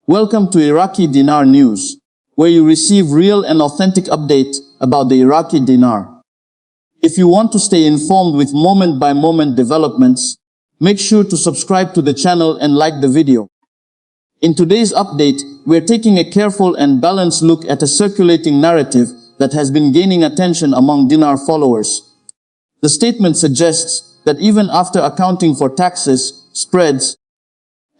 Welcome to Iraqi Dinar News, where you receive real and authentic updates about the Iraqi dinar. If you want to stay informed with moment-by-moment developments, make sure to subscribe to the channel and like the video. In today's update, we're taking a careful and balanced look at a circulating narrative that has been gaining attention among dinar followers. The statement suggests that even after accounting for taxes, spreads,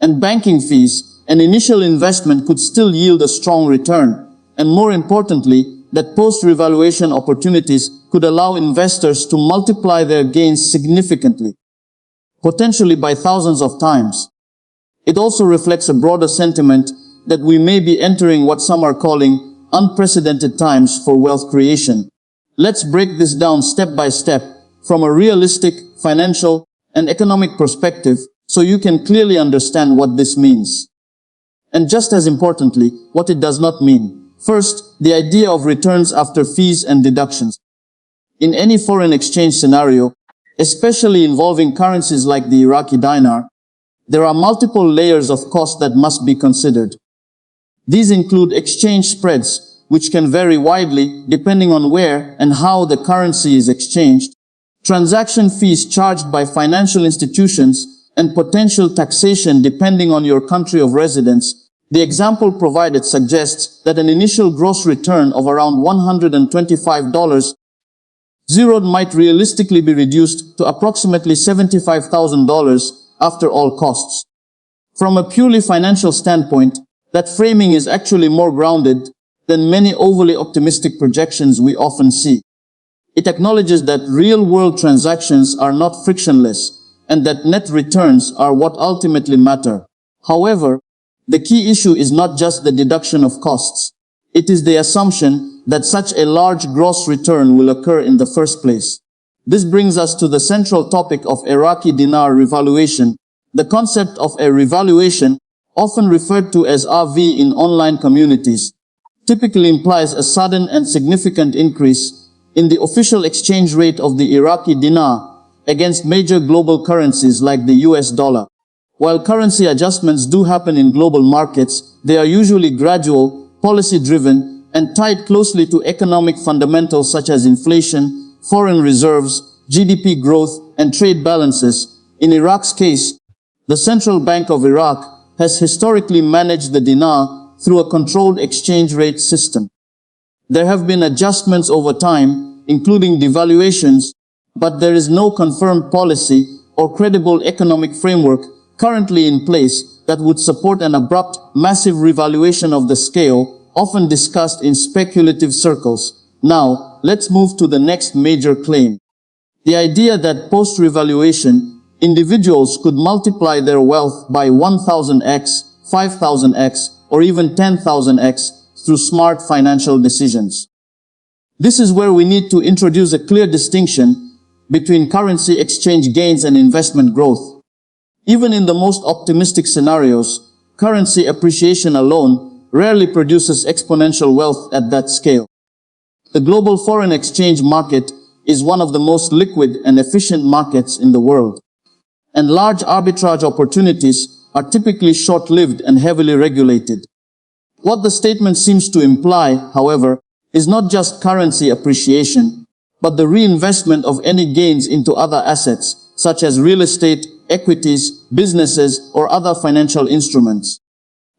and banking fees, an initial investment could still yield a strong return, and more importantly, that post-revaluation opportunities could allow investors to multiply their gains significantly, potentially by thousands of times. It also reflects a broader sentiment that we may be entering what some are calling unprecedented times for wealth creation. Let's break this down step by step from a realistic, financial, and economic perspective so you can clearly understand what this means. And just as importantly, what it does not mean. First, the idea of returns after fees and deductions. In any foreign exchange scenario, especially involving currencies like the Iraqi dinar, there are multiple layers of cost that must be considered. These include exchange spreads, which can vary widely depending on where and how the currency is exchanged, transaction fees charged by financial institutions, and potential taxation depending on your country of residence. The example provided suggests that an initial gross return of around $125 might realistically be reduced to approximately $75,000 after all costs. From a purely financial standpoint, that framing is actually more grounded than many overly optimistic projections we often see. It acknowledges that real-world transactions are not frictionless and that net returns are what ultimately matter. However, the key issue is not just the deduction of costs. It is the assumption that such a large gross return will occur in the first place. This brings us to the central topic of Iraqi dinar revaluation. The concept of a revaluation, often referred to as RV in online communities, typically implies a sudden and significant increase in the official exchange rate of the Iraqi dinar against major global currencies like the US dollar. While currency adjustments do happen in global markets, they are usually gradual, policy-driven, and tied closely to economic fundamentals such as inflation, foreign reserves, GDP growth, and trade balances. In Iraq's case, the Central Bank of Iraq has historically managed the dinar through a controlled exchange rate system. There have been adjustments over time, including devaluations, but there is no confirmed policy or credible economic framework currently in place that would support an abrupt, massive revaluation of the scale, often discussed in speculative circles. Now, let's move to the next major claim. The idea that post-revaluation, individuals could multiply their wealth by 1,000x, 5,000x, or even 10,000x through smart financial decisions. This is where we need to introduce a clear distinction between currency exchange gains and investment growth. Even in the most optimistic scenarios, currency appreciation alone rarely produces exponential wealth at that scale. The global foreign exchange market is one of the most liquid and efficient markets in the world, and large arbitrage opportunities are typically short-lived and heavily regulated. What the statement seems to imply, however, is not just currency appreciation, but the reinvestment of any gains into other assets, such as real estate, equities, businesses, or other financial instruments.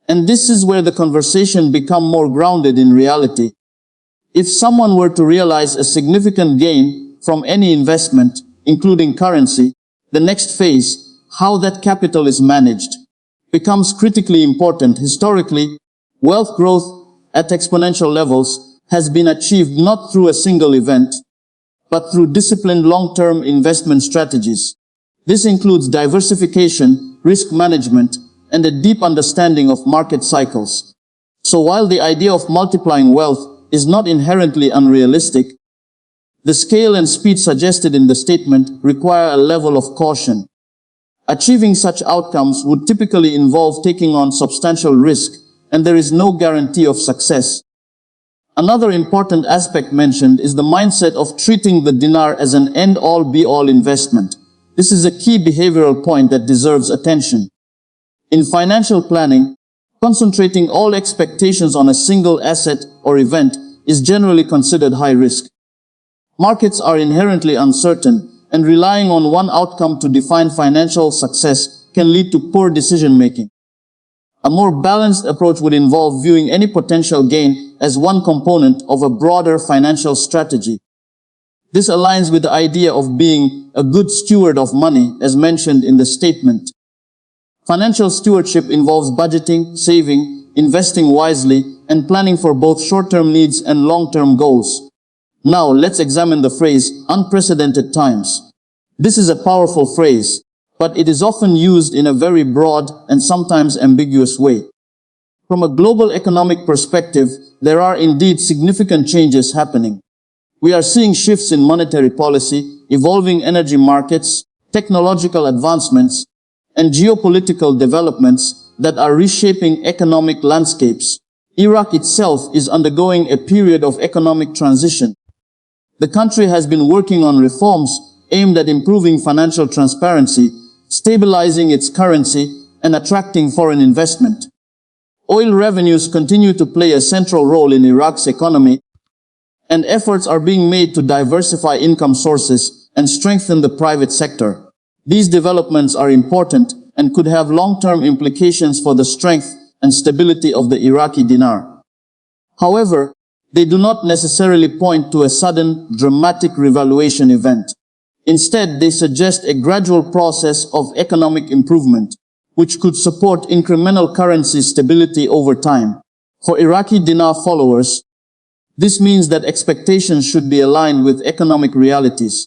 And this is where the conversation becomes more grounded in reality. If someone were to realize a significant gain from any investment, including currency, the next phase, how that capital is managed, becomes critically important. Historically, wealth growth at exponential levels has been achieved not through a single event, but through disciplined long-term investment strategies. This includes diversification, risk management, and a deep understanding of market cycles. So while the idea of multiplying wealth is not inherently unrealistic, the scale and speed suggested in the statement require a level of caution. Achieving such outcomes would typically involve taking on substantial risk, and there is no guarantee of success. Another important aspect mentioned is the mindset of treating the dinar as an end-all be-all investment. This is a key behavioral point that deserves attention. In financial planning, Concentrating all expectations on a single asset or event is generally considered high risk. Markets are inherently uncertain, and relying on one outcome to define financial success can lead to poor decision-making. A more balanced approach would involve viewing any potential gain as one component of a broader financial strategy. This aligns with the idea of being a good steward of money, as mentioned in the statement. Financial stewardship involves budgeting, saving, investing wisely, and planning for both short-term needs and long-term goals. Now, let's examine the phrase, unprecedented times. This is a powerful phrase, but it is often used in a very broad and sometimes ambiguous way. From a global economic perspective, there are indeed significant changes happening. We are seeing shifts in monetary policy, evolving energy markets, technological advancements, and geopolitical developments that are reshaping economic landscapes. Iraq itself is undergoing a period of economic transition. The country has been working on reforms aimed at improving financial transparency, stabilizing its currency, and attracting foreign investment. Oil revenues continue to play a central role in Iraq's economy, and efforts are being made to diversify income sources and strengthen the private sector. These developments are important and could have long-term implications for the strength and stability of the Iraqi dinar. However, they do not necessarily point to a sudden, dramatic revaluation event. Instead, they suggest a gradual process of economic improvement, which could support incremental currency stability over time. For Iraqi dinar followers, this means that expectations should be aligned with economic realities.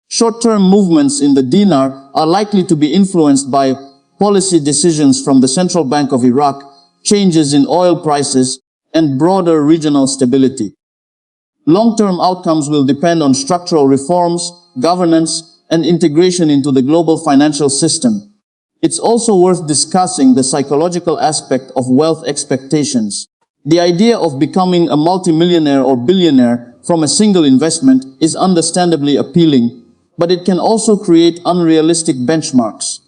Short-term movements in the dinar are likely to be influenced by policy decisions from the Central Bank of Iraq, changes in oil prices, and broader regional stability. Long-term outcomes will depend on structural reforms, governance, and integration into the global financial system. It's also worth discussing the psychological aspect of wealth expectations. The idea of becoming a multimillionaire or billionaire from a single investment is understandably appealing, but it can also create unrealistic benchmarks.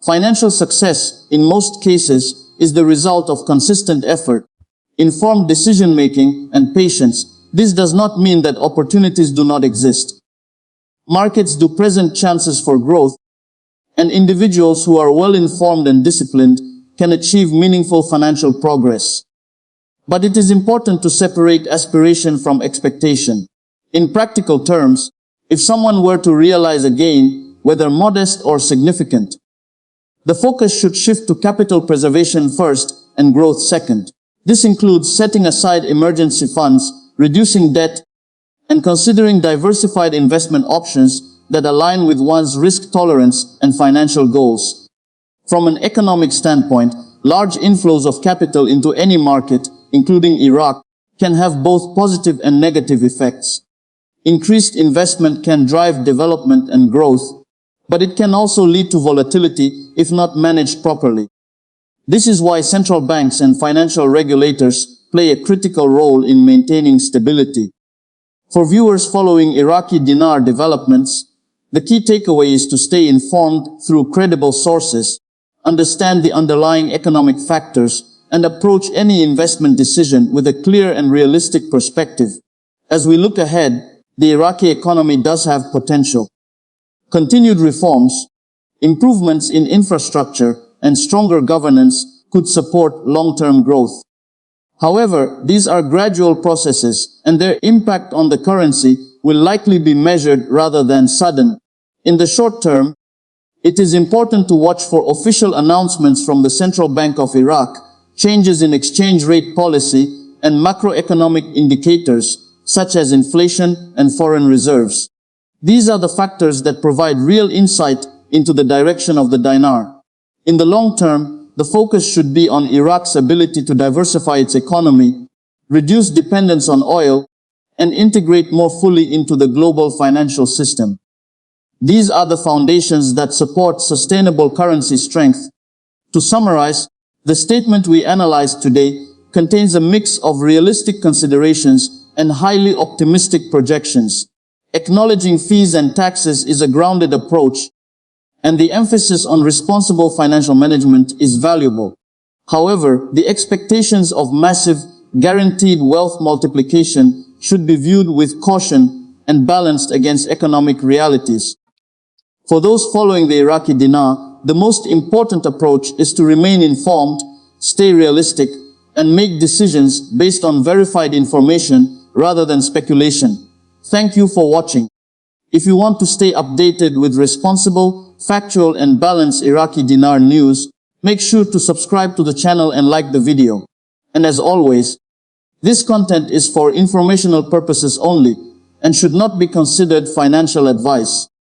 Financial success, in most cases, is the result of consistent effort, informed decision-making, and patience. This does not mean that opportunities do not exist. Markets do present chances for growth, and individuals who are well-informed and disciplined can achieve meaningful financial progress. But it is important to separate aspiration from expectation. In practical terms, if someone were to realize a gain, whether modest or significant, the focus should shift to capital preservation first and growth second. This includes setting aside emergency funds, reducing debt, and considering diversified investment options that align with one's risk tolerance and financial goals. From an economic standpoint, large inflows of capital into any market, including Iraq, can have both positive and negative effects. Increased investment can drive development and growth, but it can also lead to volatility if not managed properly. This is why central banks and financial regulators play a critical role in maintaining stability. For viewers following Iraqi dinar developments, the key takeaway is to stay informed through credible sources, understand the underlying economic factors, and approach any investment decision with a clear and realistic perspective. As we look ahead, the Iraqi economy does have potential. Continued reforms, improvements in infrastructure, and stronger governance could support long-term growth. However, these are gradual processes, and their impact on the currency will likely be measured rather than sudden. In the short term, it is important to watch for official announcements from the Central Bank of Iraq, changes in exchange rate policy, and macroeconomic indicators, such as inflation and foreign reserves. These are the factors that provide real insight into the direction of the dinar. In the long term, the focus should be on Iraq's ability to diversify its economy, reduce dependence on oil, and integrate more fully into the global financial system. These are the foundations that support sustainable currency strength. To summarize, the statement we analyzed today contains a mix of realistic considerations and highly optimistic projections. Acknowledging fees and taxes is a grounded approach, and the emphasis on responsible financial management is valuable. However, the expectations of massive, guaranteed wealth multiplication should be viewed with caution and balanced against economic realities. For those following the Iraqi dinar, the most important approach is to remain informed, stay realistic, and make decisions based on verified information rather than speculation. Thank you for watching. If you want to stay updated with responsible, factual, and balanced Iraqi dinar news, make sure to subscribe to the channel and like the video. And as always, this content is for informational purposes only and should not be considered financial advice.